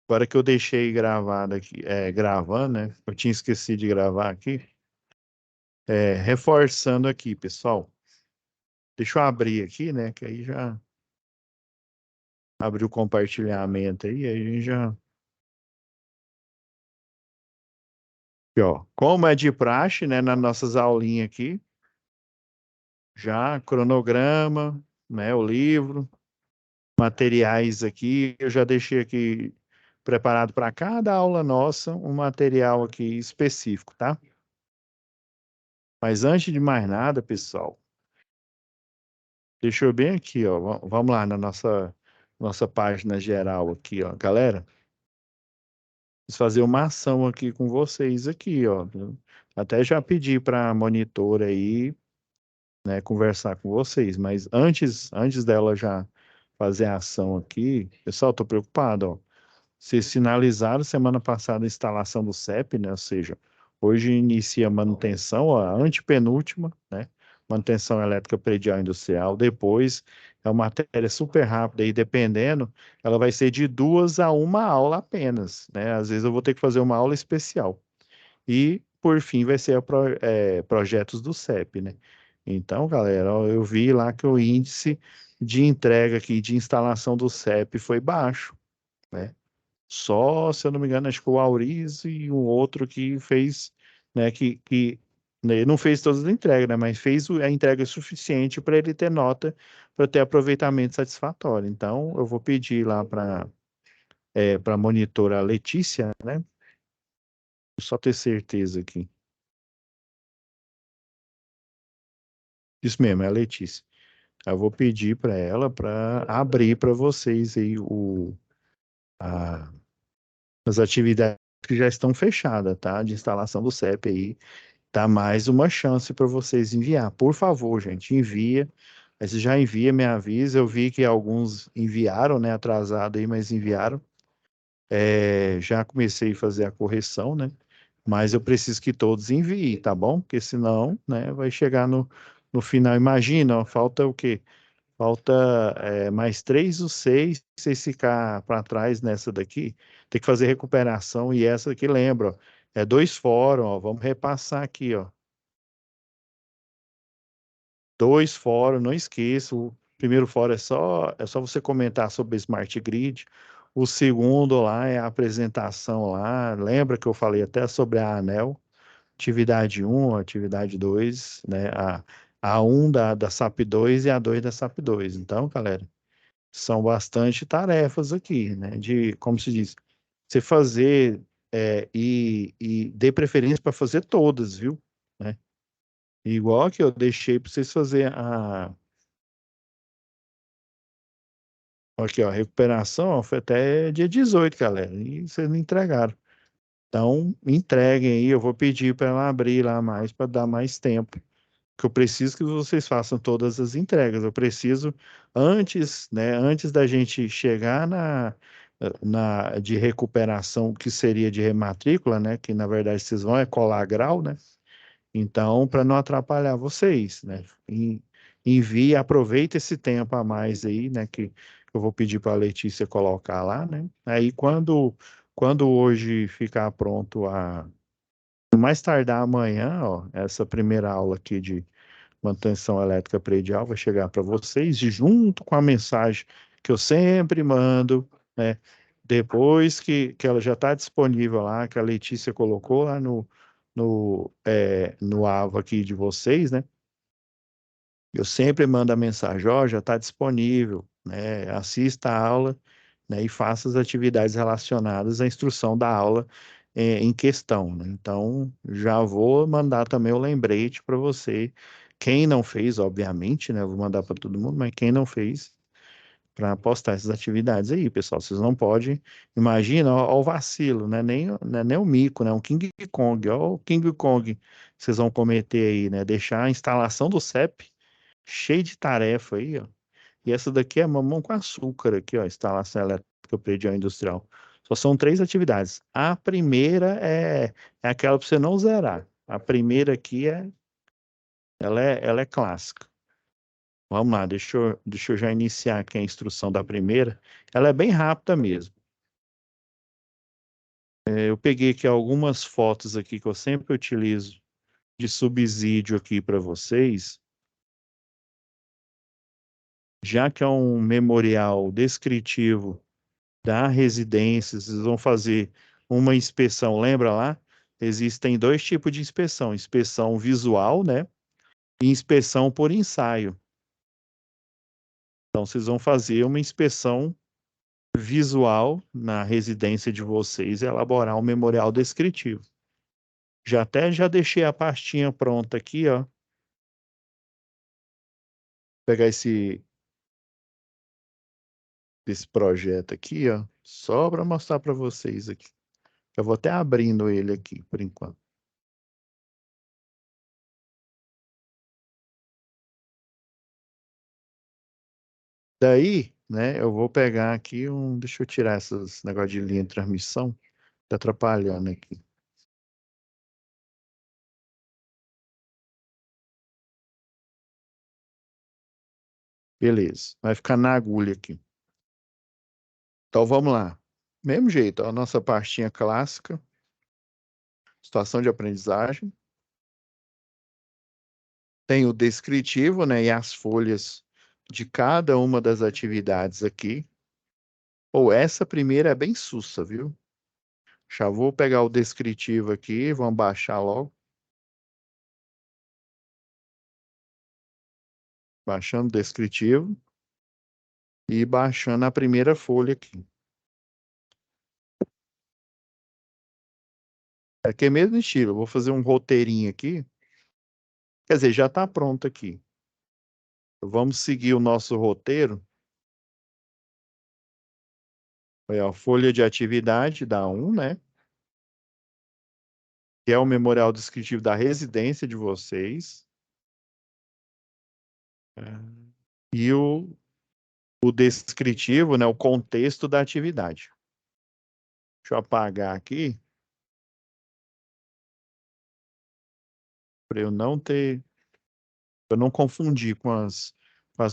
Agora que eu deixei gravado aqui, gravando, né? Eu tinha esquecido de gravar aqui. Reforçando aqui, pessoal. Deixa eu abrir aqui, né? Que aí já abriu o compartilhamento aí a gente já. Aqui, ó, como é de praxe, né? Nas nossas aulinhas aqui, já cronograma, né? O livro, materiais aqui. Eu já deixei aqui preparado para cada aula nossa um material aqui específico, tá? Mas antes de mais nada, pessoal. Deixa eu bem aqui, ó. Vamos lá na nossa página geral aqui, ó. Galera, preciso fazer uma ação aqui com vocês aqui, ó. Até já pedi para a monitora aí, né, conversar com vocês, mas antes dela já fazer a ação aqui, pessoal, tô preocupado, ó. Vocês sinalizaram semana passada a instalação do CEP, né? Ou seja, hoje inicia a manutenção, ó, a antepenúltima, né? Manutenção elétrica predial industrial. Depois é uma matéria super rápida e dependendo, ela vai ser de 2 a 1 aula apenas, né? Às vezes eu vou ter que fazer uma aula especial. E, por fim, vai ser projetos do CEP, né? Então, galera, ó, eu vi lá que o índice de entrega aqui, de instalação do CEP foi baixo, né? Só, se eu não me engano, acho que o Auriz e um outro que fez, né, né, não fez todas as entregas, né, mas fez a entrega suficiente para ele ter nota, para ter aproveitamento satisfatório. Então, eu vou pedir lá para a monitora Letícia, né, só ter certeza aqui. Isso mesmo, é a Letícia. Eu vou pedir para ela para abrir para vocês aí a- as atividades que já estão fechadas, tá? De instalação do CEP aí. Dá mais uma chance para vocês enviar. Por favor, gente, envia. Aí você já envia, me avisa. Eu vi que alguns enviaram, né? Atrasado aí, mas enviaram. Já comecei a fazer a correção, né? Mas eu preciso que todos enviem, tá bom? Porque senão, né, vai chegar no final. Imagina, ó, falta o quê? Falta mais 3 ou 6, se vocês ficar para trás nessa daqui, tem que fazer recuperação. E essa aqui, lembra, ó, é 2 fóruns, ó, vamos repassar aqui, ó. 2 fóruns, não esqueça. O primeiro fórum é só você comentar sobre o Smart Grid. O segundo lá é a apresentação lá. Lembra que eu falei até sobre a ANEL, atividade 1, atividade 2, né? A 1 da SAP 2 e a 2 da SAP 2. Então, galera, são bastante tarefas aqui, né? De, como se diz, você fazer e dê preferência para fazer todas, viu? Né? Igual que eu deixei para vocês fazer aqui, ó, recuperação, ó, foi até dia 18, galera, e vocês não entregaram. Então, entreguem aí, eu vou pedir para ela abrir lá mais, para dar mais tempo, que eu preciso que vocês façam todas as entregas. Eu preciso, antes, né, antes da gente chegar na de recuperação, que seria de rematrícula, né, que na verdade vocês vão colar grau, né? Então, para não atrapalhar vocês, né? Envie, aproveita esse tempo a mais aí, né? Que eu vou pedir para a Letícia colocar lá, né? Aí, quando hoje ficar pronto mais tardar amanhã, ó, essa primeira aula aqui de manutenção elétrica predial vai chegar para vocês, e junto com a mensagem que eu sempre mando, né? Depois que ela já está disponível lá, que a Letícia colocou lá no Ava aqui de vocês, né? Eu sempre mando a mensagem, ó, já está disponível, né? Assista a aula, né? E faça as atividades relacionadas à instrução da aula em questão, né? Então, já vou mandar também o lembrete para você. Quem não fez, obviamente, né? Eu vou mandar para todo mundo, mas quem não fez, para postar essas atividades aí, pessoal. Vocês não podem. Imagina, ó o vacilo, né? Nem o mico, né? Um King Kong, ó o King Kong que vocês vão cometer aí, né? Deixar a instalação do CEP cheio de tarefa aí, ó. E essa daqui é mamão com açúcar aqui, ó, instalação elétrica predial industrial. Só são 3 atividades. A primeira é aquela para você não zerar. A primeira aqui ela é clássica. Vamos lá, deixa eu já iniciar aqui a instrução da primeira. Ela é bem rápida mesmo. Eu peguei aqui algumas fotos aqui que eu sempre utilizo de subsídio aqui para vocês, já que é um memorial descritivo da residência, vocês vão fazer uma inspeção, lembra lá? Existem dois tipos de inspeção: inspeção visual, né? E inspeção por ensaio. Então, vocês vão fazer uma inspeção visual na residência de vocês e elaborar um memorial descritivo. Já deixei a pastinha pronta aqui, ó. Pegar esse projeto aqui, ó, só para mostrar para vocês aqui. Eu vou até abrindo ele aqui por enquanto. Daí, né, eu vou pegar aqui um. Deixa eu tirar esses negócio de linha de transmissão. Tá atrapalhando aqui. Beleza. Vai ficar na agulha aqui. Então vamos lá. Mesmo jeito, ó, a nossa pastinha clássica, situação de aprendizagem. Tem o descritivo, né, e as folhas de cada uma das atividades aqui. Ou essa primeira é bem sussa, viu? Já vou pegar o descritivo aqui, vamos baixar logo. Baixando o descritivo e baixando a primeira folha aqui. Aqui é mesmo estilo. Eu vou fazer um roteirinho aqui. Quer dizer, já está pronto aqui. Vamos seguir o nosso roteiro. É a folha de atividade da um, né? Que é o memorial descritivo da residência de vocês. É. E o descritivo, né? O contexto da atividade. Deixa eu apagar aqui para eu não ter, para eu não confundir com as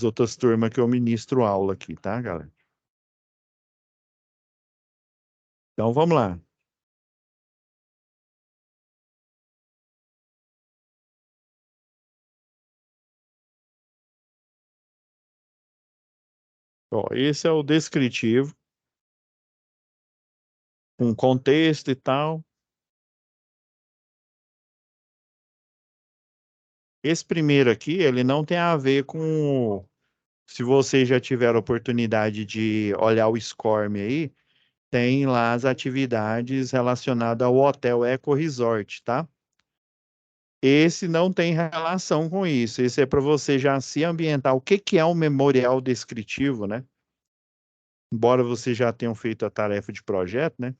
outras turmas que eu ministro aula aqui, tá, galera? Então vamos lá. Ó, esse é o descritivo, com contexto e tal. Esse primeiro aqui, ele não tem a ver com. Se vocês já tiveram oportunidade de olhar o SCORM aí, tem lá as atividades relacionadas ao Hotel Eco Resort, tá? Esse não tem relação com isso. Esse é para você já se ambientar. O que que é um memorial descritivo, né? Embora vocês já tenham feito a tarefa de projeto, né?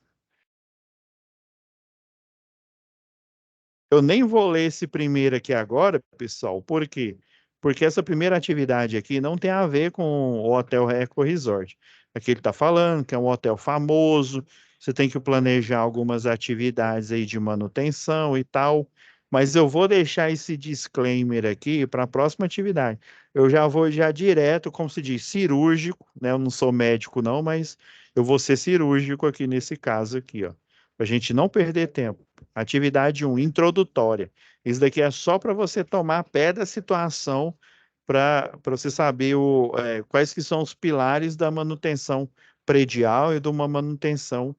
Eu nem vou ler esse primeiro aqui agora, pessoal. Por quê? Porque essa primeira atividade aqui não tem a ver com o Hotel Eco Resort. Aqui ele está falando que é um hotel famoso, você tem que planejar algumas atividades aí de manutenção e tal. Mas eu vou deixar esse disclaimer aqui para a próxima atividade. Eu já vou já direto, como se diz, cirúrgico, né? Eu não sou médico não, mas eu vou ser cirúrgico aqui nesse caso aqui, ó. Para a gente não perder tempo. Atividade um, introdutória. Isso daqui é só para você tomar pé da situação, para você saber quais que são os pilares da manutenção predial e de uma manutenção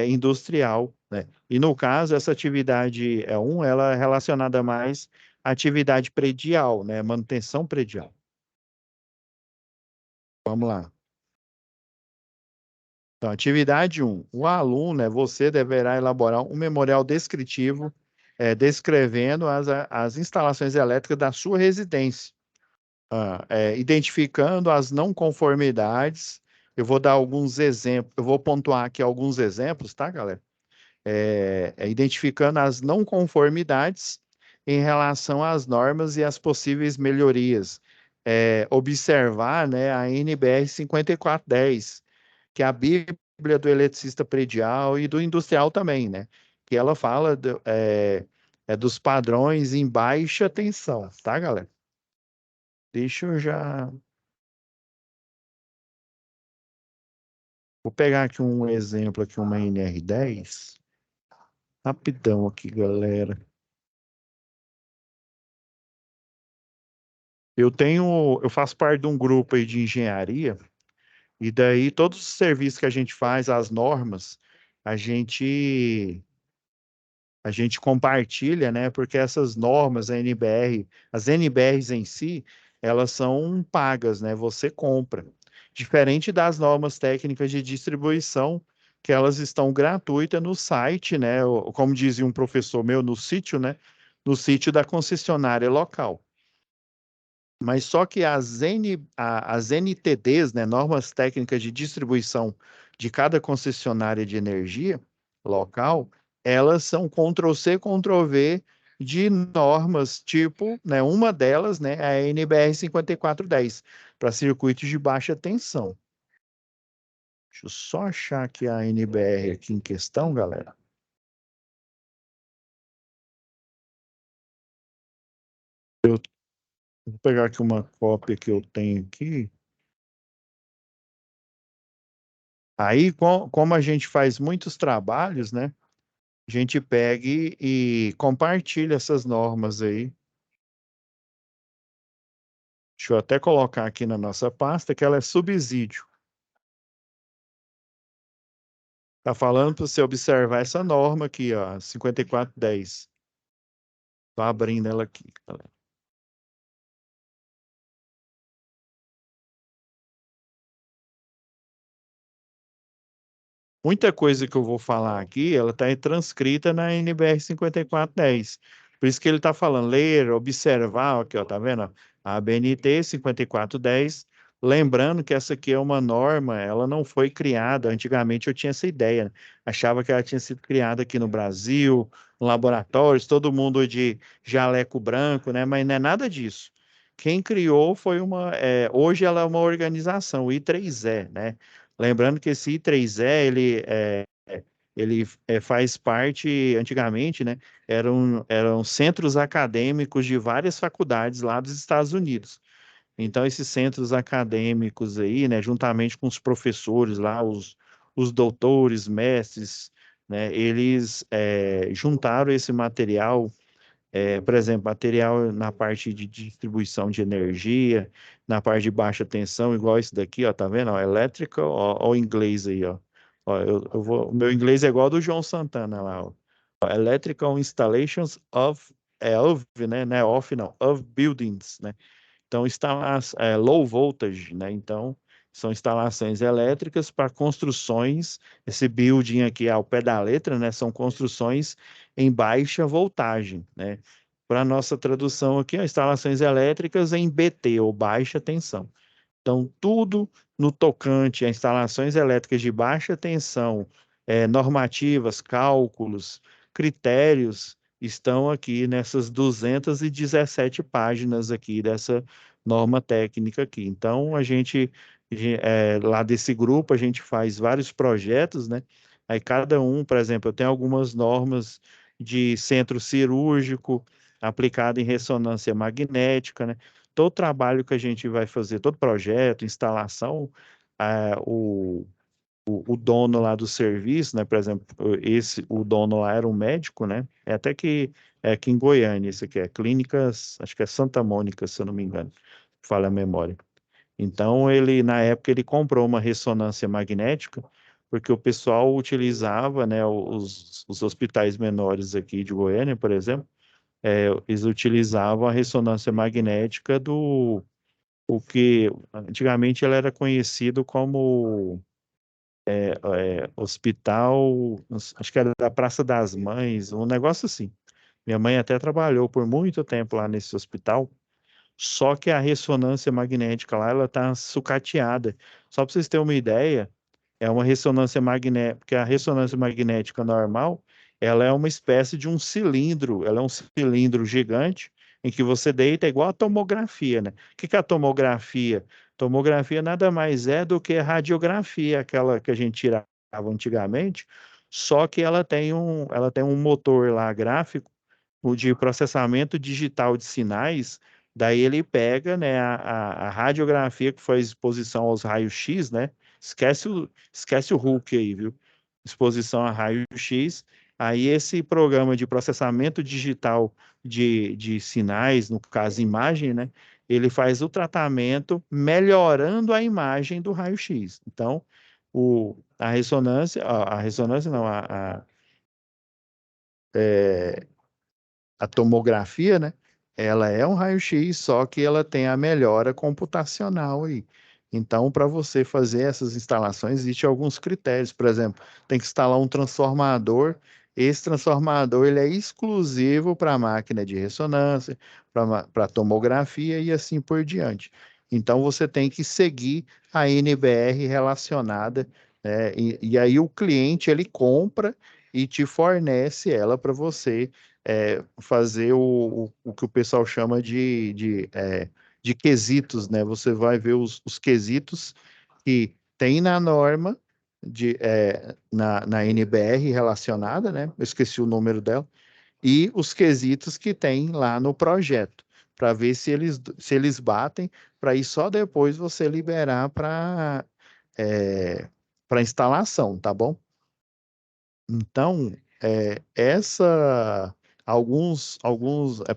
industrial, né? E no caso, essa atividade é um, ela é relacionada mais à atividade predial, né? Manutenção predial. Vamos lá. Então, atividade um. O aluno, né, você deverá elaborar um memorial descritivo, descrevendo as instalações elétricas da sua residência, identificando as não conformidades. Eu vou dar alguns exemplos, eu vou pontuar aqui alguns exemplos, tá, galera? Identificando as não conformidades em relação às normas e às possíveis melhorias. Observar, né, a NBR 5410, que é a Bíblia do eletricista predial e do industrial também, né? Que ela fala dos padrões em baixa tensão, tá, galera? Deixa eu já. Vou pegar aqui um exemplo, aqui uma NR10. Rapidão aqui, galera. Eu faço parte de um grupo aí de engenharia, e daí todos os serviços que a gente faz, as normas, a gente a gente compartilha, né? Porque essas normas, a NBR, as NBRs em si, elas são pagas, né? Você compra. Diferente das normas técnicas de distribuição, que elas estão gratuitas no site, né? Como dizia um professor meu, no sítio, né? No sítio da concessionária local. Mas só que as NTDs, né, normas técnicas de distribuição de cada concessionária de energia local, elas são Ctrl+C, Ctrl+V de normas tipo, né, uma delas, né, é a NBR 5410, para circuitos de baixa tensão. Deixa eu só achar aqui a NBR aqui em questão, galera. Vou pegar aqui uma cópia que eu tenho aqui. Aí, como a gente faz muitos trabalhos, né? A gente pega e compartilha essas normas aí. Deixa eu até colocar aqui na nossa pasta que ela é subsídio. Tá falando para você observar essa norma aqui, ó, 5410. Tô abrindo ela aqui, galera. Muita coisa que eu vou falar aqui, ela está transcrita na NBR 5410. Por isso que ele está falando, ler, observar, aqui, ó, tá vendo? A ABNT 5410. Lembrando que essa aqui é uma norma, ela não foi criada. Antigamente eu tinha essa ideia, né? Achava que ela tinha sido criada aqui no Brasil, em laboratórios, todo mundo de jaleco branco, né? Mas não é nada disso. Quem criou foi hoje ela é uma organização, o I3E, né? Lembrando que esse I3E, ele faz parte, antigamente, né, eram centros acadêmicos de várias faculdades lá dos Estados Unidos. Então, esses centros acadêmicos aí, né, juntamente com os professores lá, os doutores, mestres, né, eles juntaram esse material, por exemplo, material na parte de distribuição de energia, na parte de baixa tensão, igual esse daqui, ó, tá vendo? Ó, electrical, ó, o inglês aí, ó. Ó, o meu inglês é igual ao do João Santana lá, ó. Electrical installations of, né, não é off não, of buildings, né? Então, low voltage, né? Então, são instalações elétricas para construções. Esse building aqui ao pé da letra, né? São construções em baixa voltagem, né? Para a nossa tradução aqui, ó, instalações elétricas em BT, ou baixa tensão. Então, tudo no tocante a instalações elétricas de baixa tensão, normativas, cálculos, critérios, estão aqui nessas 217 páginas aqui dessa norma técnica aqui. Então, lá desse grupo, a gente faz vários projetos, né? Aí cada um, por exemplo, eu tenho algumas normas de centro cirúrgico aplicado em ressonância magnética, né? Todo trabalho que a gente vai fazer, todo projeto, instalação, ah, o dono lá do serviço, né? Por exemplo, o dono lá era um médico, né? É até que é aqui em Goiânia, isso aqui é Clínicas, acho que é Santa Mônica, se eu não me engano, falha a memória. Então, na época, ele comprou uma ressonância magnética, porque o pessoal utilizava, né, os hospitais menores aqui de Goiânia, por exemplo, eles utilizavam a ressonância magnética o que antigamente ela era conhecido como hospital, acho que era da Praça das Mães, um negócio assim. Minha mãe até trabalhou por muito tempo lá nesse hospital, só que a ressonância magnética lá, ela está sucateada. Só para vocês terem uma ideia, é uma ressonância magnética, porque a ressonância magnética normal, ela é uma espécie de um cilindro, ela é um cilindro gigante em que você deita igual a tomografia, né? O que que é a tomografia? Tomografia nada mais é do que a radiografia, aquela que a gente tirava antigamente, só que ela tem um motor lá gráfico, o de processamento digital de sinais. Daí ele pega, né, a radiografia que foi a exposição aos raios-x, né? Esquece o Hulk aí, viu? Exposição a raio-x. Aí esse programa de processamento digital de sinais, no caso imagem, né? Ele faz o tratamento melhorando a imagem do raio-x. Então, a ressonância não, a tomografia, né? Ela é um raio-x, só que ela tem a melhora computacional aí. Então, para você fazer essas instalações, existem alguns critérios. Por exemplo, tem que instalar um transformador. Esse transformador ele é exclusivo para a máquina de ressonância, para tomografia e assim por diante. Então, você tem que seguir a NBR relacionada, né? E aí o cliente ele compra e te fornece ela para você fazer o que o pessoal chama de quesitos, né? Você vai ver os quesitos que tem na norma, na NBR relacionada, né? Eu esqueci o número dela, e os quesitos que tem lá no projeto, para ver se eles batem, para aí só depois você liberar para instalação, tá bom? Então, alguns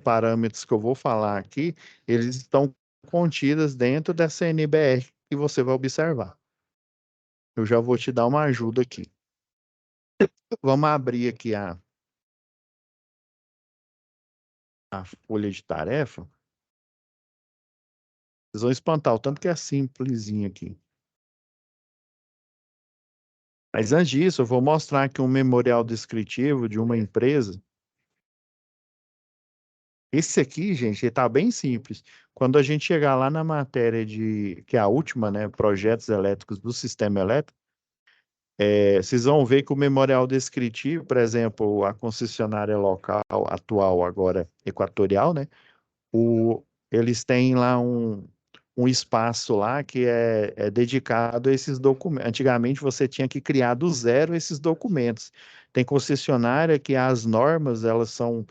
parâmetros que eu vou falar aqui, eles estão contidos dentro dessa NBR que você vai observar. Eu já vou te dar uma ajuda aqui. Vamos abrir aqui a folha de tarefa. Vocês vão espantar o tanto que é simplesinho aqui. Mas antes disso, eu vou mostrar aqui um memorial descritivo de uma empresa. Esse aqui, gente, está bem simples. Quando a gente chegar lá na matéria que é a última, né, projetos elétricos do sistema elétrico, vocês vão ver que o memorial descritivo, por exemplo, a concessionária local atual agora Equatorial, né, eles têm lá um espaço lá que é dedicado a esses documentos. Antigamente você tinha que criar do zero esses documentos. Tem concessionária que as normas elas são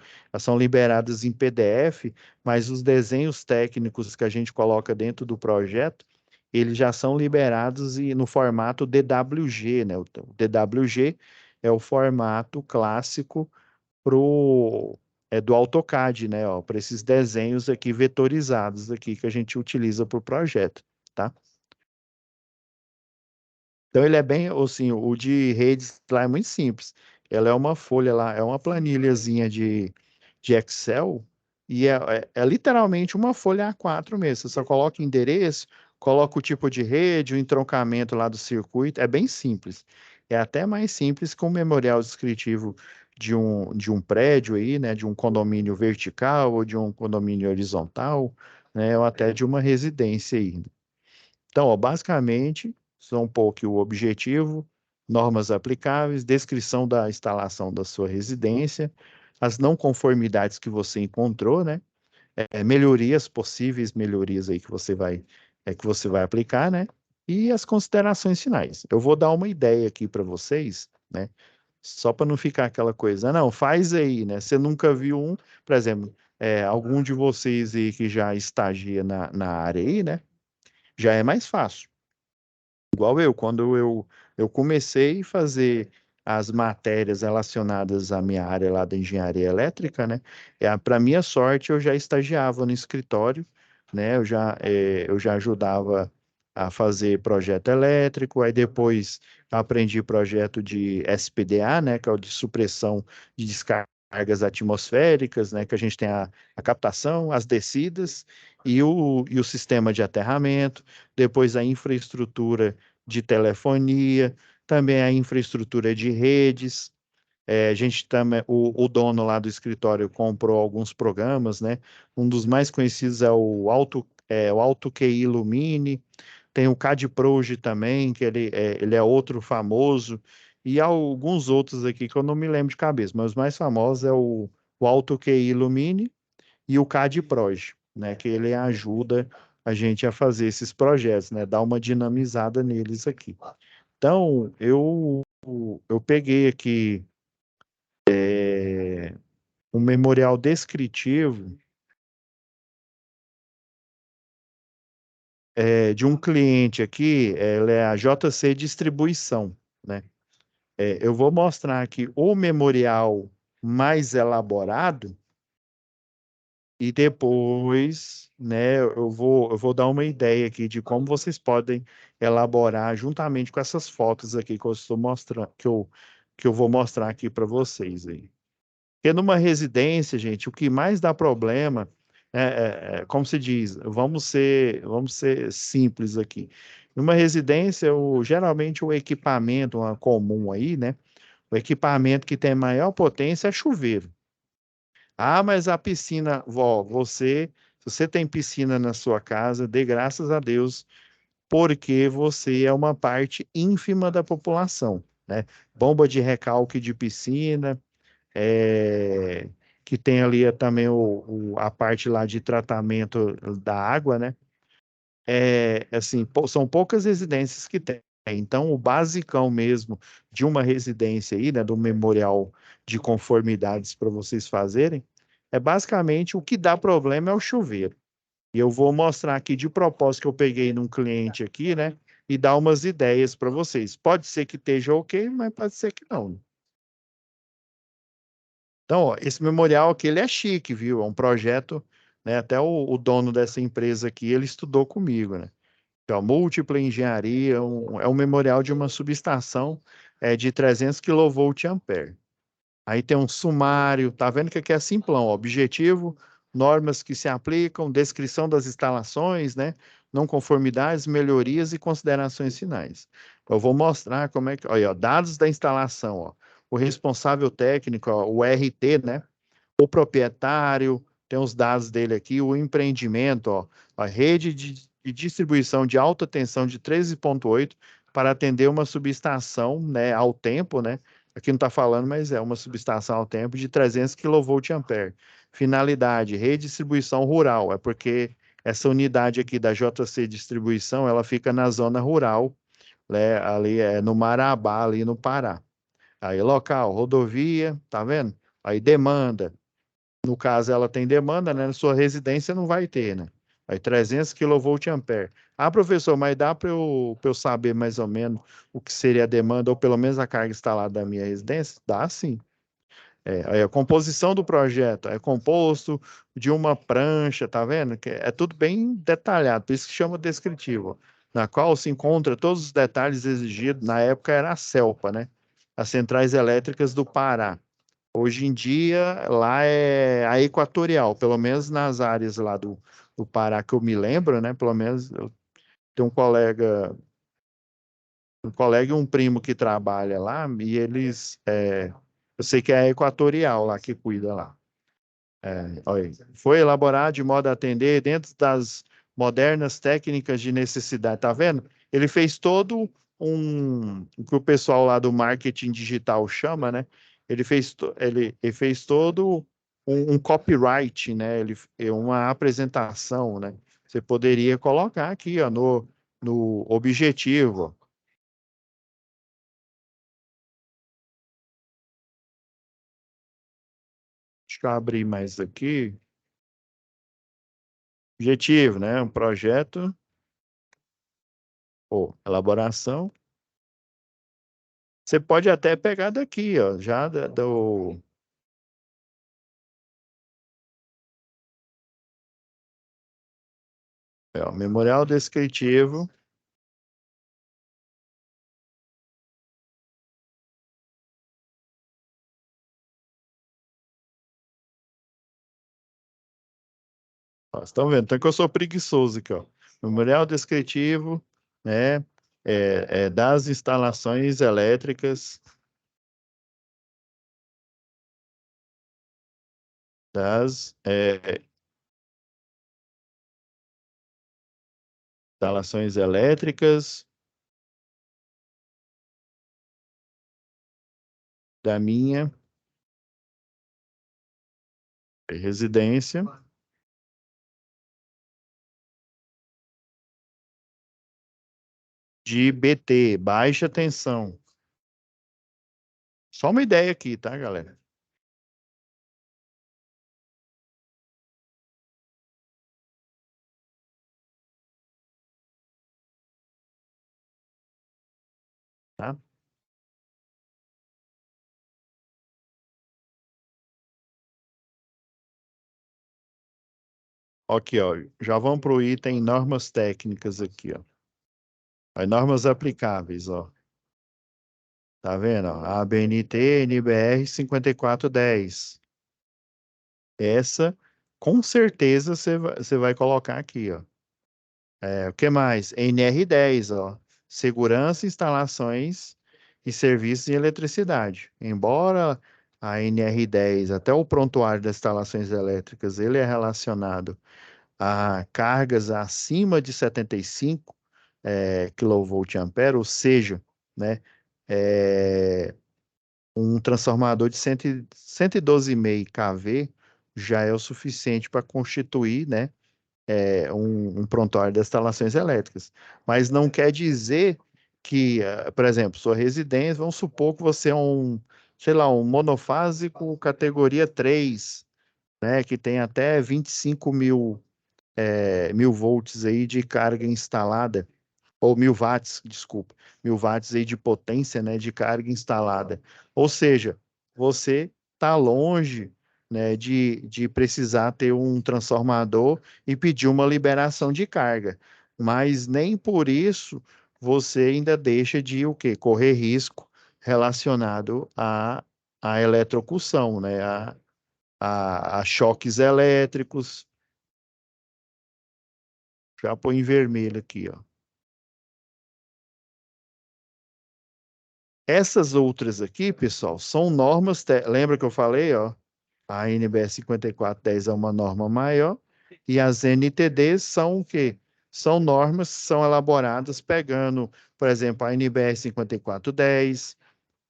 liberadas em PDF, mas os desenhos técnicos que a gente coloca dentro do projeto, eles já são liberados no formato DWG, né? O DWG é o formato clássico do AutoCAD, né, ó, para esses desenhos aqui vetorizados aqui que a gente utiliza para o projeto, tá? Então ele é bem, assim, o de redes lá é muito simples. Ela é uma folha lá, é uma planilhazinha de Excel e é literalmente uma folha A4 mesmo. Você só coloca endereço, coloca o tipo de rede, o entroncamento lá do circuito, é bem simples. É até mais simples que um memorial descritivo de um prédio aí, né, de um condomínio vertical ou de um condomínio horizontal, né, ou até de uma residência aí. Então, ó, basicamente, são um pouco o objetivo, normas aplicáveis, descrição da instalação da sua residência, as não conformidades que você encontrou, né? Melhorias, possíveis melhorias aí que você vai aplicar, né? E as considerações finais. Eu vou dar uma ideia aqui para vocês, né? Só para não ficar aquela coisa, não, faz aí, né? Você nunca viu por exemplo, algum de vocês aí que já estagia na área aí, né? Já é mais fácil. Igual quando eu comecei a fazer as matérias relacionadas à minha área lá da engenharia elétrica, né? Para minha sorte, eu já estagiava no escritório, né? Eu já ajudava a fazer projeto elétrico, aí depois aprendi projeto de SPDA, né? Que é o de supressão de descargas atmosféricas, né? Que a gente tem a captação, as descidas e o sistema de aterramento, depois a infraestrutura de telefonia, também a infraestrutura de redes. A gente também, o dono lá do escritório comprou alguns programas, né? Um dos mais conhecidos é o AutoQI Lumine, tem o CAD-Proj também, que ele é outro famoso, e há alguns outros aqui que eu não me lembro de cabeça, mas os mais famosos é o AutoQI Lumine e o CAD-Proj, né? Que ele ajuda a gente a fazer esses projetos, né? Dar uma dinamizada neles aqui. Então, eu peguei aqui um memorial descritivo de um cliente aqui, ela é a JC Distribuição, né? Eu vou mostrar aqui o memorial mais elaborado e depois, né, eu vou dar uma ideia aqui de como vocês podem elaborar juntamente com essas fotos aqui que eu estou mostrando, que eu vou mostrar aqui para vocês aí. Porque numa residência, gente, o que mais dá problema como se diz, vamos ser simples aqui. Numa residência, geralmente o equipamento comum aí, né? O equipamento que tem maior potência é chuveiro. Ah, mas a piscina, vó, se você tem piscina na sua casa, dê graças a Deus, porque você é uma parte ínfima da população, né? Bomba de recalque de piscina, é, que tem ali também a parte lá de tratamento da água, né? Assim, são poucas residências que tem. Então, o basicão mesmo de uma residência aí, né, do memorial de conformidades para vocês fazerem, é basicamente o que dá problema é o chuveiro. E eu vou mostrar aqui de propósito que eu peguei num cliente aqui, né, e dar umas ideias para vocês. Pode ser que esteja ok, mas pode ser que não. Então, ó, esse memorial aqui, ele é chique, viu? É um projeto, né? Até o dono dessa empresa aqui, ele estudou comigo, né? Então, múltipla engenharia, é um memorial de uma subestação de 300 kVA. Aí tem um sumário, tá vendo que aqui é simplão, ó, objetivo, normas que se aplicam, descrição das instalações, né? Não conformidades, melhorias e considerações finais. Eu vou mostrar como é que, olha, ó, dados da instalação, ó, o responsável técnico, ó, o RT, né? O proprietário, tem os dados dele aqui, o empreendimento, ó, a rede de distribuição de alta tensão de 13,8 para atender uma subestação, né, ao tempo, né? Aqui não está falando, mas é uma subestação ao tempo de 300 kVA. Finalidade, redistribuição rural, é porque essa unidade aqui da JC Distribuição, ela fica na zona rural, né, ali no Marabá, ali no Pará. Aí local, rodovia, tá vendo? Aí demanda, no caso, ela tem demanda, né? Na sua residência não vai ter, né? Aí 300 kVA. Ah, professor, mas dá para eu saber mais ou menos o que seria a demanda, ou pelo menos a carga instalada da minha residência? Dá sim. Aí a composição do projeto é composto de uma prancha, tá vendo? Que é tudo bem detalhado, por isso que chama descritivo, na qual se encontra todos os detalhes exigidos. Na época era a CELPA, né? As Centrais Elétricas do Pará. Hoje em dia, lá é a Equatorial, pelo menos nas áreas lá do Pará que eu me lembro, né? Pelo menos eu tenho um colega e um primo que trabalha lá, e eu sei que é a Equatorial lá que cuida lá. Olha aí. Foi elaborado de modo a atender dentro das modernas técnicas de necessidade. Tá vendo? Ele fez todo o que o pessoal lá do marketing digital chama, né? Ele fez todo um copyright, né? Uma apresentação, né? Você poderia colocar aqui, ó, no objetivo. Deixa eu abrir mais aqui. Objetivo, né? Um projeto, ou elaboração. Você pode até pegar daqui, ó, já memorial descritivo. Ó, vocês estão vendo? Então que eu sou preguiçoso aqui, ó. Memorial descritivo, né? Das instalações elétricas, das instalações elétricas da minha residência de BT, baixa tensão. Só uma ideia aqui, tá, galera? Tá? Aqui, ó, já vamos para o item normas técnicas aqui, ó. As normas aplicáveis, ó. Tá vendo? Ó? ABNT NBR 5410. Essa, com certeza, você vai colocar aqui, ó. O que mais? NR10, ó. Segurança, instalações e serviços de eletricidade. Embora a NR10, até o prontuário das instalações elétricas, ele é relacionado a cargas acima de 75 kV-ampere, ou seja, né, é, um transformador de 112,5 kV já é o suficiente para constituir, né, um prontuário das instalações elétricas. Mas não quer dizer que, por exemplo, sua residência, vamos supor que você é sei lá, um monofásico categoria 3, né, que tem até 25 mil volts aí de carga instalada, ou 1.000 watts, desculpa, 1.000 watts aí de potência, né, de carga instalada. Ou seja, você está longe, né, de precisar ter um transformador e pedir uma liberação de carga. Mas nem por isso você ainda deixa de o quê? Correr risco relacionado à eletrocução, né, a choques elétricos. Já põe em vermelho aqui, ó. Essas outras aqui, pessoal, são normas. Lembra que eu falei, ó? A NBR 5410 é uma norma maior e as NTDs são o quê? São normas que são elaboradas pegando, por exemplo, a NBR 5410,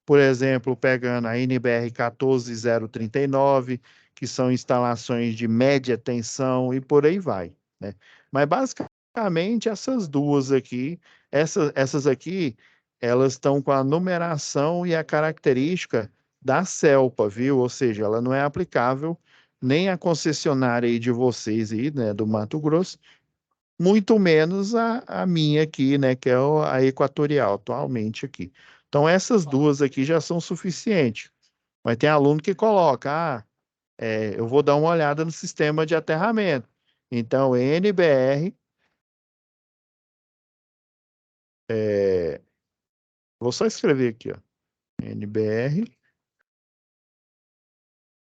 por exemplo, pegando a NBR 14039, que são instalações de média tensão e por aí vai, né? Mas basicamente essas duas aqui, essas aqui, elas estão com a numeração e a característica da CELPA, viu? Ou seja, ela não é aplicável nem à concessionária aí de vocês aí, né, do Mato Grosso, muito menos a minha aqui, né, que é a Equatorial atualmente aqui. Então, essas duas aqui já são suficientes. Mas tem aluno que coloca, eu vou dar uma olhada no sistema de aterramento. Então, NBR, é, vou só escrever aqui, ó, NBR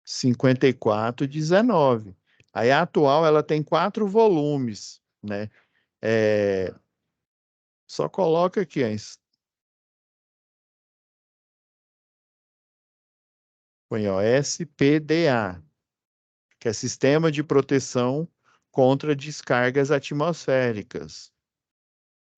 5419. Aí a atual, ela tem 4 volumes, né? É, só coloca aqui, ó, põe, ó, SPDA, que é Sistema de Proteção contra Descargas Atmosféricas,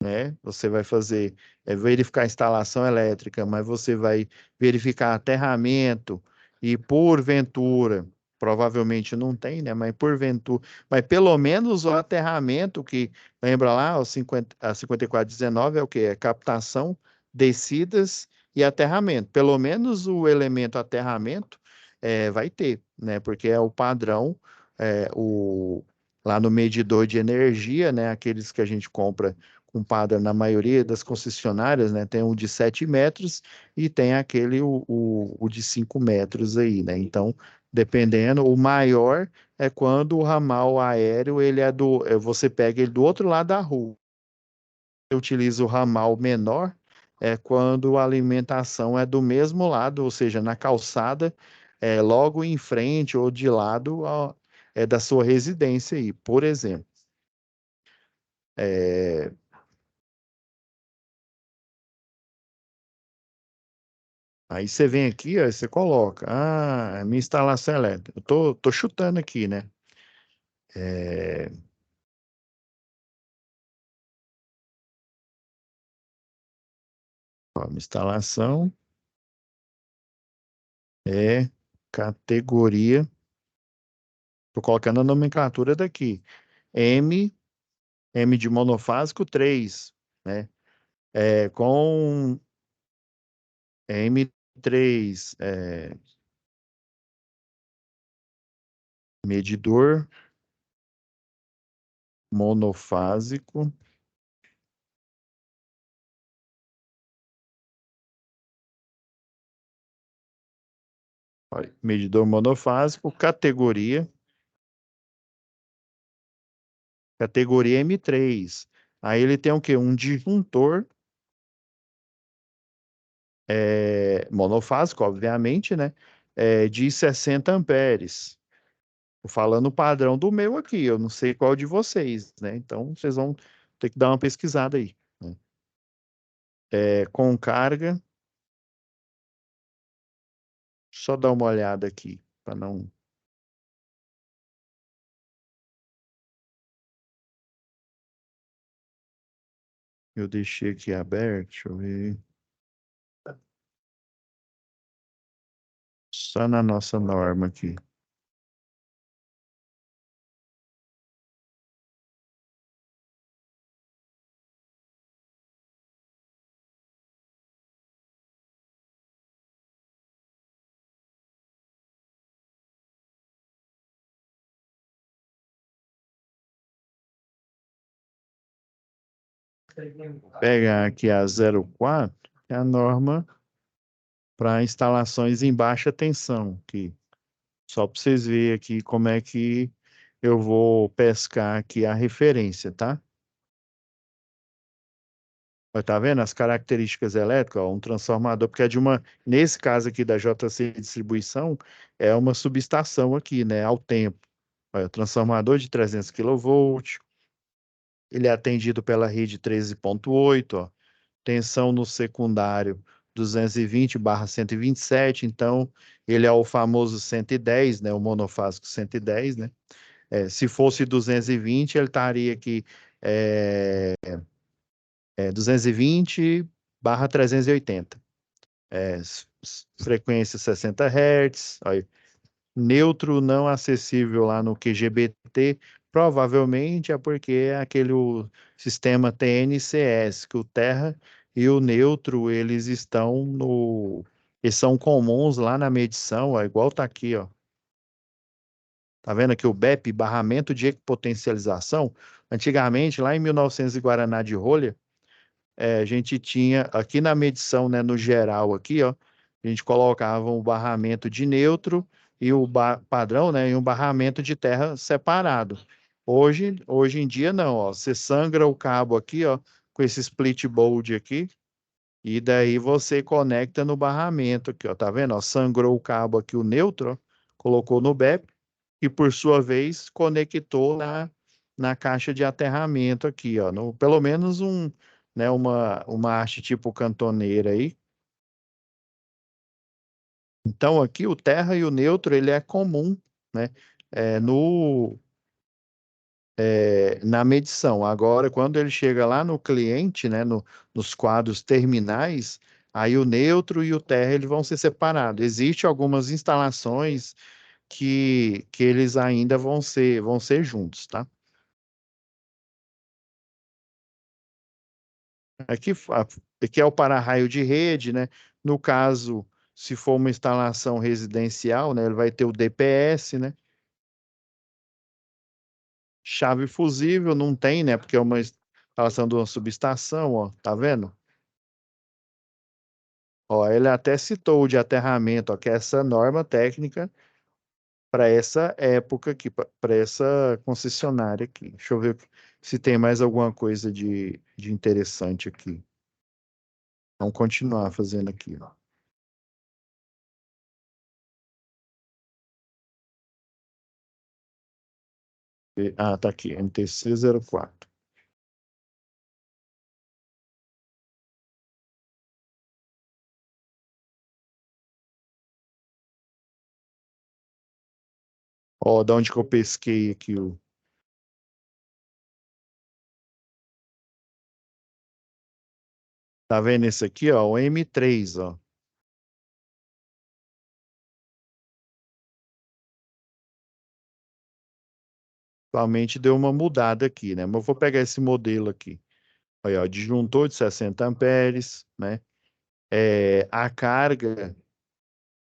né? Você vai fazer, verificar a instalação elétrica, mas você vai verificar aterramento e porventura, provavelmente não tem, né? Mas porventura, mas pelo menos o aterramento que, lembra lá, a 5419 é o quê? É captação, descidas e aterramento. Pelo menos o elemento aterramento vai ter, né? Porque é o padrão, lá no medidor de energia, né? Aqueles que a gente compra com padrão na maioria das concessionárias, né? Tem um de 7 metros e tem aquele, o de 5 metros aí, né? Então, dependendo, o maior é quando o ramal aéreo, ele você pega ele do outro lado da rua. Você utiliza o ramal menor, quando a alimentação é do mesmo lado, ou seja, na calçada, logo em frente ou de lado, ó, da sua residência aí, por exemplo. É, Aí você vem aqui, ó, e você coloca, minha instalação elétrica. Eu tô chutando aqui, né? É, minha instalação é categoria, tô colocando a nomenclatura daqui. M, M de monofásico 3, né? Com M3, medidor monofásico, olha, medidor monofásico, categoria categoria M3. Aí ele tem o quê? Um disjuntor monofásico, obviamente, né? De 60 amperes. Tô falando o padrão do meu aqui, eu não sei qual de vocês, né? Então vocês vão ter que dar uma pesquisada aí, né? Com carga, só dar uma olhada aqui, para não. Eu deixei aqui aberto, deixa eu ver. Só na nossa norma aqui. Pegar aqui a 04, que é a norma para instalações em baixa tensão, que só para vocês verem aqui como é que eu vou pescar aqui a referência, tá? Ó, tá vendo as características elétricas? Ó, um transformador, porque é de uma, nesse caso aqui da JC Distribuição, é uma subestação aqui, né, ao tempo. Olha, transformador de 300 kV, ele é atendido pela rede 13.8, ó, tensão no secundário 220/127, então ele é o famoso 110, né, o monofásico 110, né? Se fosse 220, ele estaria aqui é, 220/380. Frequência 60 Hz, aí, neutro não acessível lá no QGBT, provavelmente é porque é aquele o sistema TNCS, que o terra e o neutro, eles são comuns lá na medição, ó, igual tá aqui, ó. Tá vendo aqui o BEP, barramento de equipotencialização? Antigamente, lá em 1900 e Guaraná de rolha, a gente tinha aqui na medição, né, no geral aqui, ó, a gente colocava um barramento de neutro e o padrão, né, e um barramento de terra separado. Hoje em dia não, ó, você sangra o cabo aqui, ó, com esse split board aqui, e daí você conecta no barramento aqui, ó, tá vendo? Ó, sangrou o cabo aqui, o neutro, ó, colocou no BEP e por sua vez conectou na caixa de aterramento aqui, ó, pelo menos né, uma haste tipo cantoneira aí. Então aqui o terra e o neutro ele é comum, né, no na medição. Agora, quando ele chega lá no cliente, né, nos quadros terminais, aí o neutro e o terra eles vão ser separados. Existem algumas instalações que eles ainda vão ser juntos, tá? Aqui é o para-raio de rede, né? No caso, se for uma instalação residencial, né, ele vai ter o DPS, né? Chave fusível não tem, né? Porque é uma instalação de uma subestação, ó, tá vendo? Ó, ele até citou o de aterramento, ó, que é essa norma técnica para essa época aqui, para essa concessionária aqui. Deixa eu ver se tem mais alguma coisa de interessante aqui. Vamos continuar fazendo aqui, ó. Ah, tá aqui, MTC 04. Ó, da onde que eu pesquei aqui o. Tá vendo esse aqui, ó? O M3, ó. Atualmente deu uma mudada aqui, né? Mas eu vou pegar esse modelo aqui. Aí, ó, disjuntor de 60 amperes, né? A carga.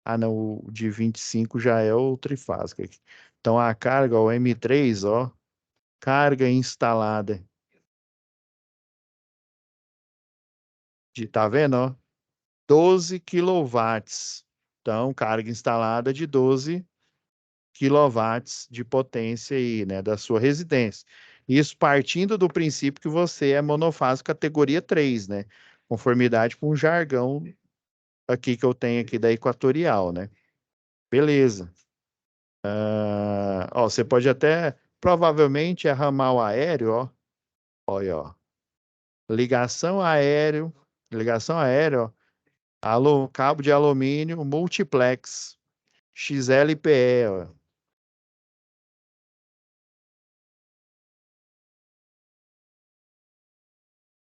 Ah, não, o de 25 já é o trifásico aqui. Então, a carga, o M3, ó. Carga instalada tá vendo, ó? 12 quilowatts. Então, carga instalada de 12 quilowatts de potência aí, né, da sua residência. Isso partindo do princípio que você é monofásico categoria 3, né? Conformidade com o jargão aqui que eu tenho aqui da Equatorial, né? Beleza. Ó, você pode até, provavelmente, é ramal aéreo, ó. Olha, ó. Ligação aérea, ó. Cabo de alumínio, multiplex, XLPE, ó.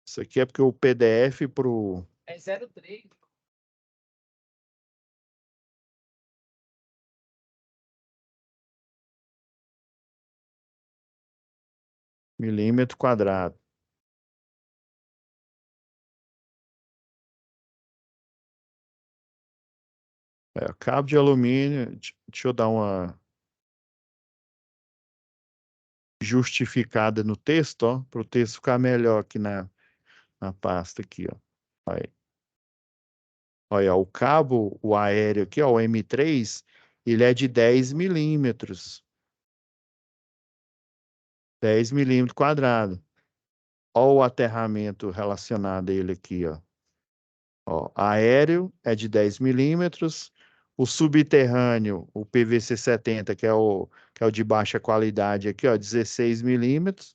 Isso aqui é porque o PDF pro É 03. milímetro quadrado. Cabo de alumínio, deixa eu dar uma justificada no texto, ó, para o texto ficar melhor aqui na pasta aqui, ó. Aí. Olha, o cabo, o aéreo aqui, ó, o M3, ele é de 10 milímetros. 10 milímetros quadrado. Olha o aterramento relacionado a ele aqui, ó. Ó, aéreo é de 10 milímetros. O subterrâneo, o PVC 70, que é o de baixa qualidade aqui, ó, 16 milímetros.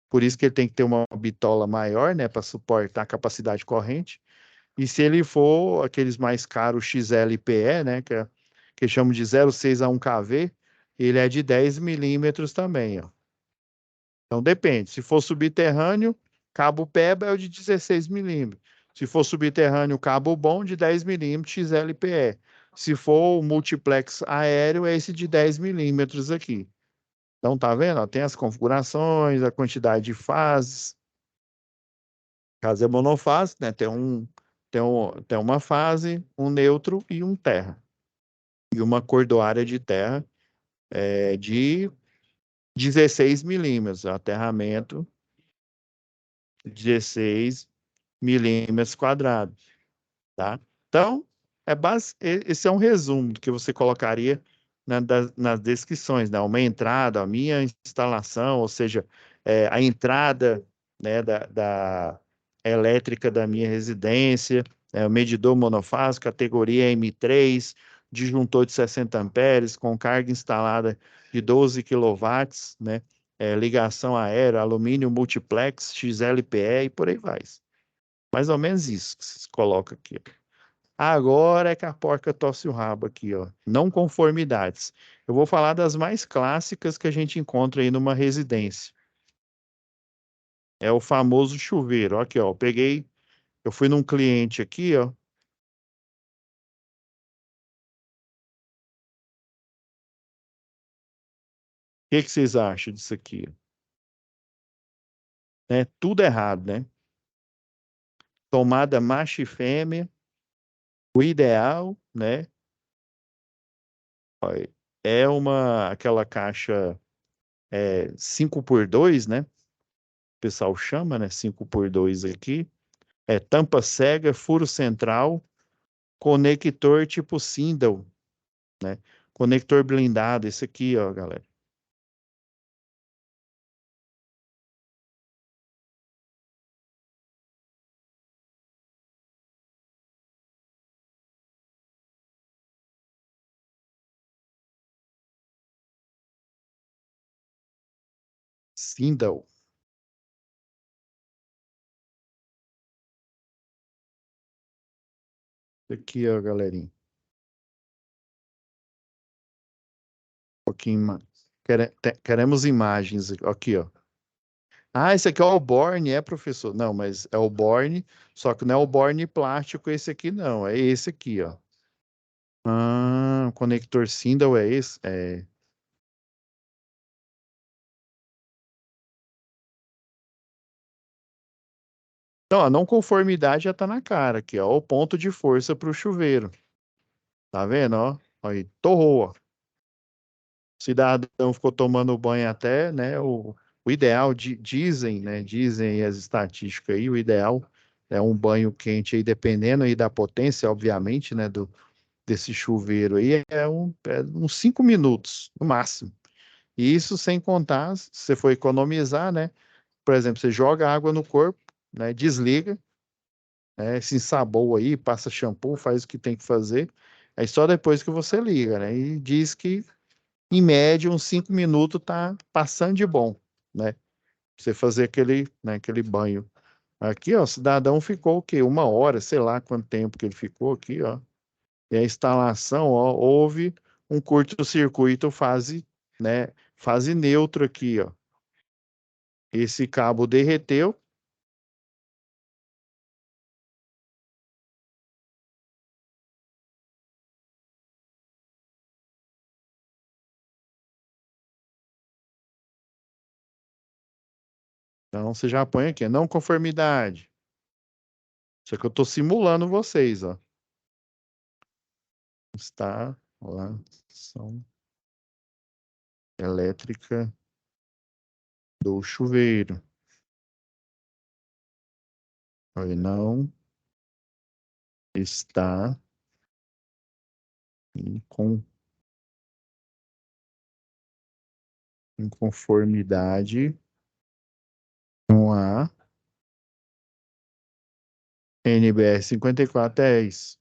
Por isso que ele tem que ter uma bitola maior, né, para suportar a capacidade de corrente. E se ele for aqueles mais caros XLPE, né, que chamam de 0,6 a 1 kV, ele é de 10 milímetros também, ó. Então depende. Se for subterrâneo, cabo PEBA é o de 16 milímetros. Se for subterrâneo, cabo bom de 10 milímetros XLPE. Se for o multiplex aéreo, é esse de 10 milímetros aqui. Então tá vendo? Ó, tem as configurações, a quantidade de fases. Caso é monofase, né? Tem uma fase, um neutro e um terra. E uma cordoária de terra de 16 milímetros. Aterramento 16 milímetros quadrados, tá? Então, esse é um resumo do que você colocaria nas descrições, né? Uma entrada, a minha instalação, ou seja, a entrada, né, da elétrica da minha residência, o medidor monofásico, categoria M3, disjuntor de 60 amperes, com carga instalada de 12 quilowatts, né? Ligação aérea, alumínio multiplex, XLPE e por aí vai. Mais ou menos isso que se coloca aqui. Agora é que a porca torce o rabo aqui, ó. Não conformidades. Eu vou falar das mais clássicas que a gente encontra aí numa residência. É o famoso chuveiro. Aqui, ó. Eu fui num cliente aqui, ó. O que que vocês acham disso aqui? Né? Tudo errado, né? Tomada macho e fêmea. O ideal, né? Ó, é aquela caixa 5x2, né? O pessoal chama, né? 5x2 aqui. Tampa cega, furo central, conector tipo Sindel, né? Conector blindado, esse aqui, ó, galera. Sindel. Aqui, ó, galerinha. Um pouquinho mais. Queremos imagens aqui, ó. Ah, esse aqui é o Borne, professor? Não, mas é o Borne, só que não é o Borne plástico esse aqui, não. É esse aqui, ó. Ah, o conector Sindel é esse? É. Então, a não conformidade já tá na cara aqui, ó. O ponto de força para o chuveiro. Tá vendo, ó? Aí, torrou, ó. O cidadão ficou tomando banho até, né? O ideal, dizem, né? Dizem as estatísticas aí, o ideal é um banho quente aí, dependendo aí da potência, obviamente, né? Desse chuveiro aí, é uns 5 minutos, no máximo. Isso sem contar, se você for economizar, né? Por exemplo, você joga água no corpo, né? Desliga, né? Se ensaboa aí, passa shampoo, faz o que tem que fazer. Aí só depois que você liga, né? E diz que, em média, uns 5 minutos tá passando de bom, né? Pra você fazer aquele, né, aquele banho. Aqui, ó, o cidadão ficou o quê? 1 hora, sei lá quanto tempo que ele ficou aqui, ó. E a instalação, ó, houve um curto-circuito né, fase neutro aqui, ó. Esse cabo derreteu, então você já põe aqui, não conformidade. Só que eu estou simulando vocês, ó. Instalação elétrica do chuveiro. Aí não está em, em conformidade com a NBR 5410,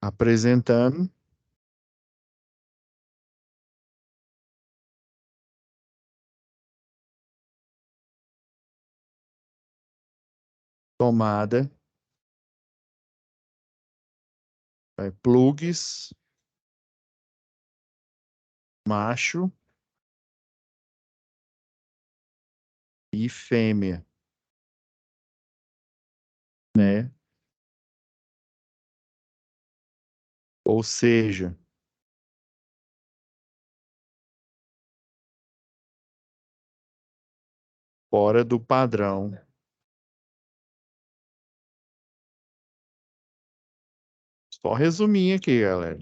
apresentando tomada, plugs, macho e fêmea, né? Ou seja, fora do padrão. Só resuminho aqui, galera.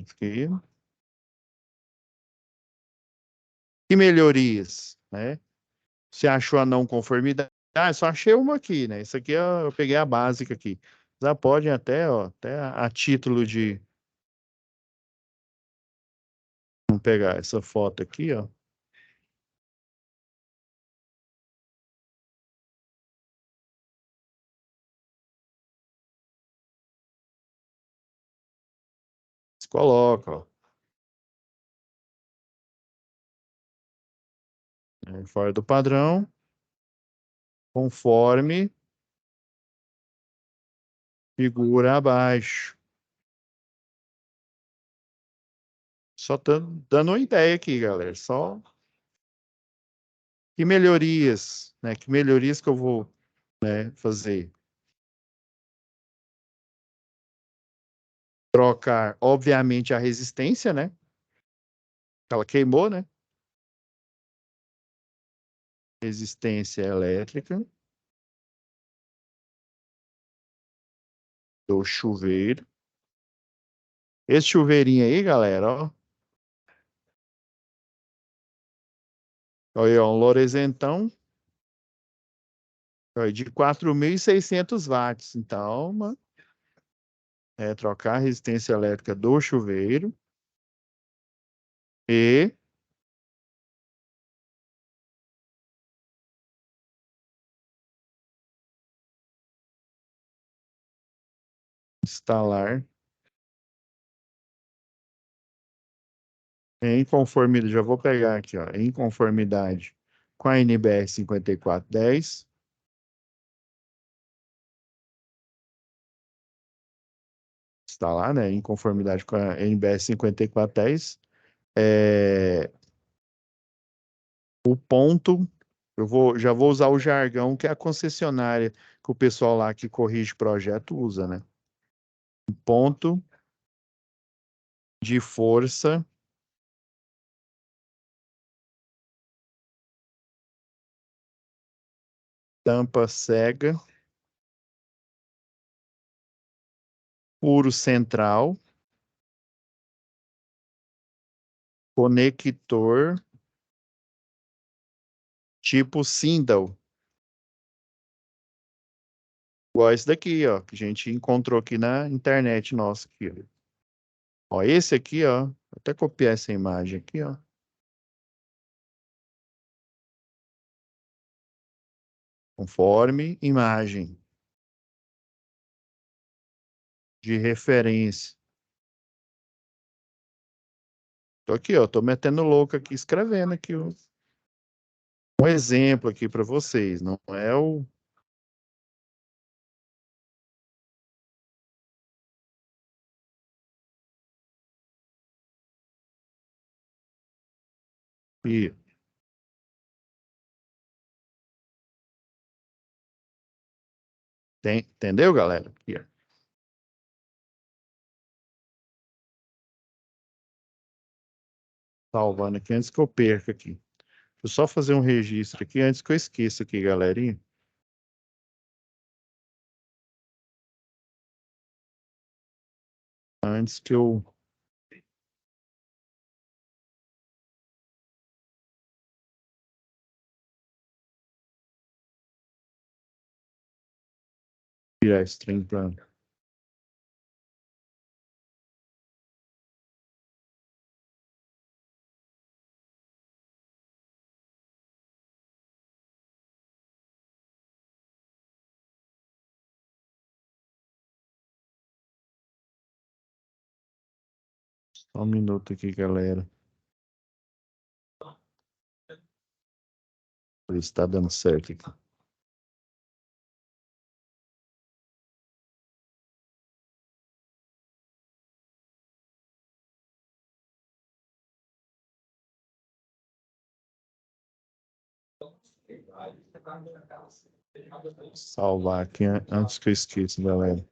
Que melhorias, né? Você achou a não conformidade? Ah, só achei uma aqui, né? Isso aqui eu peguei a básica aqui. Já podem até, ó, até a título de. Vamos pegar essa foto aqui, ó. Você coloca, ó, fora do padrão, conforme figura abaixo. Só tô dando uma ideia aqui, galera. Só que melhorias, né? Que melhorias que eu vou, né, fazer. Trocar, obviamente, a resistência, né? Ela queimou, né? Resistência elétrica do chuveiro. Esse chuveirinho aí, galera, ó. Olha, ó, um Loresentão, ó, de 4.600 watts. Então, trocar a resistência elétrica do chuveiro e instalar em conformidade. Já vou pegar aqui, ó, em conformidade com a NBR 5410. Instalar, né? Em conformidade com a NBR 5410. É, o ponto, já vou usar o jargão que é a concessionária que o pessoal lá que corrige projeto usa, né? Ponto de força, tampa cega, furo central, conector tipo Sindel. Igual esse daqui, ó, que a gente encontrou aqui na internet nossa aqui, ó. Ó, esse aqui, ó, vou até copiar essa imagem aqui, ó. Conforme imagem de referência. Tô aqui, ó, tô metendo louco aqui, escrevendo aqui um exemplo aqui para vocês, não é o... Ih, entendeu, galera? Aqui, ó. Salvando aqui antes que eu perca aqui. Deixa eu só fazer um registro aqui antes que eu esqueça aqui, galerinha. Antes que eu virar esse trem pra... Só um minuto aqui, galera. Ver se tá dando certo aqui. Salvar aqui antes que eu esqueça, galera.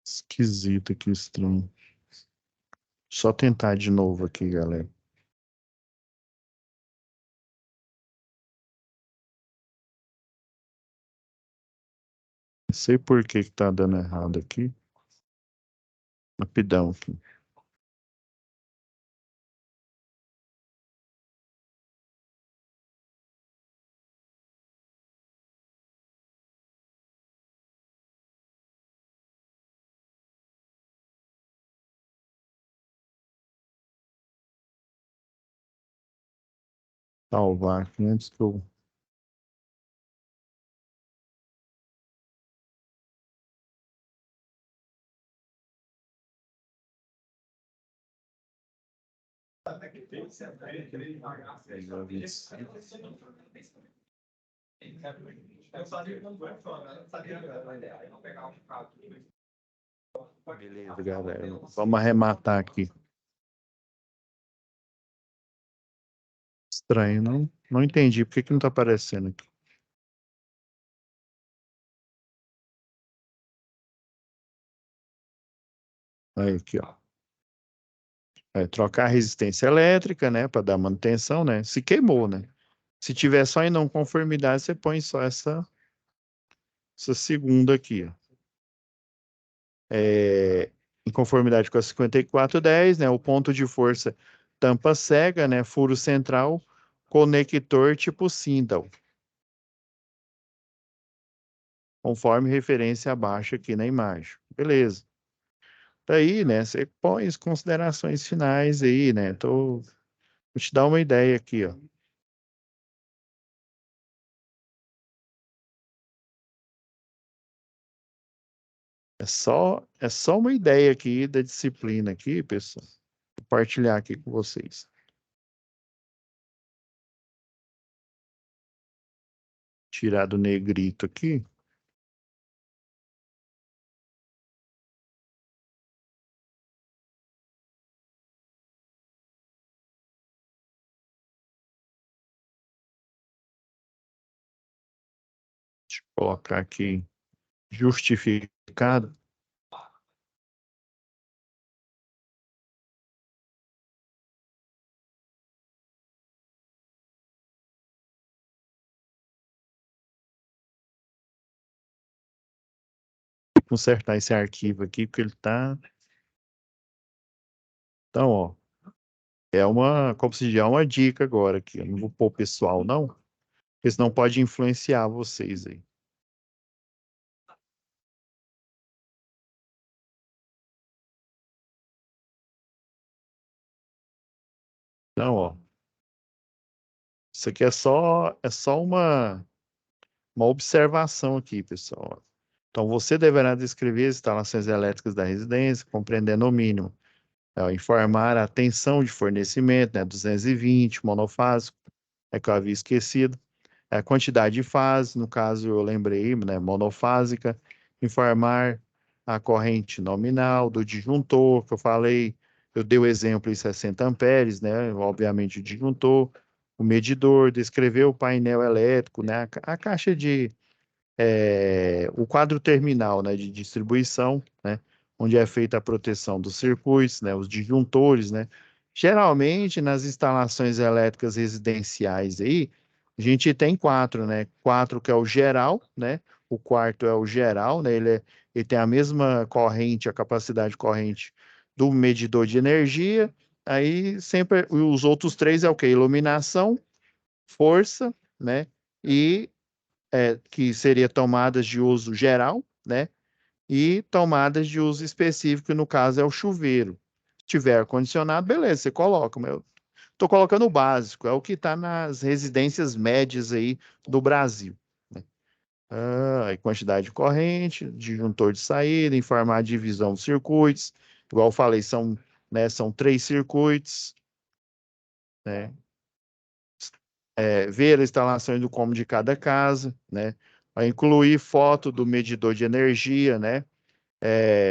Esquisito aqui esse trem. Só tentar de novo aqui, galera. Não sei por que que tá dando errado aqui. Rapidão aqui. Salvar aqui antes que eu... Beleza, galera. Vamos arrematar aqui. Estranho, não? Não entendi. Por que que não tá aparecendo aqui? Aí, aqui, ó. Trocar a resistência elétrica, né? Para dar manutenção, né? Se queimou, né? Se tiver só em não conformidade, você põe só essa segunda aqui, ó. Em conformidade com a 5410, né? O ponto de força tampa cega, né? Furo central, conector tipo Sindal, conforme referência abaixo aqui na imagem. Beleza. Daí, né? Você põe as considerações finais aí, né? Vou te dar uma ideia aqui, ó. É só uma ideia aqui da disciplina aqui, pessoal. Compartilhar aqui com vocês. Tirar do negrito aqui. Deixa eu colocar aqui justificado. Vou consertar esse arquivo aqui, porque ele tá Então, ó, como se diz, é uma dica agora aqui. Eu não vou pôr pessoal, não, porque senão pode influenciar vocês aí. Então, ó, isso aqui é só uma observação aqui, pessoal. Então, você deverá descrever as instalações elétricas da residência, compreendendo o mínimo. Informar a tensão de fornecimento, né, 220, monofásico, é que eu havia esquecido. A quantidade de fases, no caso eu lembrei, né, monofásica. Informar a corrente nominal do disjuntor, que eu falei, eu dei o exemplo em 60 amperes, né, obviamente o disjuntor. O medidor, descrever o painel elétrico, né, a caixa o quadro terminal, né, de distribuição, né, onde é feita a proteção dos circuitos, né, os disjuntores, né. Geralmente, nas instalações elétricas residenciais aí, a gente tem quatro, né, quatro que é o geral, né, o quarto é o geral, né, ele tem a mesma corrente, a capacidade corrente do medidor de energia, aí sempre os outros três é o quê? Iluminação, força, né, e que seria tomadas de uso geral, né? E tomadas de uso específico, que no caso é o chuveiro. Se tiver ar-condicionado, beleza, você coloca. Mas eu estou colocando o básico, é o que está nas residências médias aí do Brasil. Né? E quantidade de corrente, disjuntor de saída, informar a divisão dos circuitos. Igual eu falei, são 3 circuitos, né? Ver as instalações do cômodo de cada casa, né? Vai incluir foto do medidor de energia, né?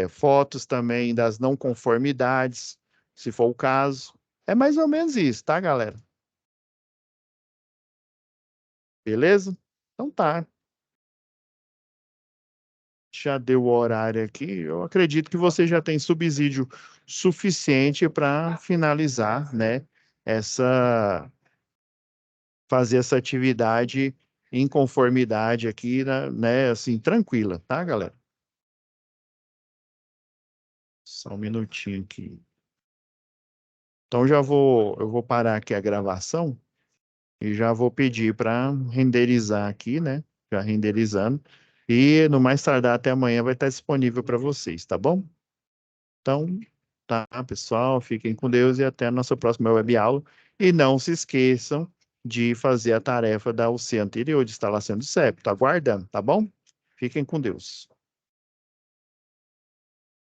Fotos também das não conformidades, se for o caso. É mais ou menos isso, tá, galera? Beleza? Então tá. Já deu o horário aqui. Eu acredito que você já tem subsídio suficiente para finalizar, né? Essa fazer essa atividade em conformidade aqui, né? Assim, tranquila, tá, galera? Só um minutinho aqui. Então eu vou parar aqui a gravação e já vou pedir para renderizar aqui, né? Já renderizando. E no mais tardar até amanhã vai estar disponível para vocês, tá bom? Então, tá, pessoal, fiquem com Deus e até a nossa próxima web aula. E não se esqueçam de fazer a tarefa da UC anterior de instalação do CEP. Tô aguardando, tá bom? Fiquem com Deus.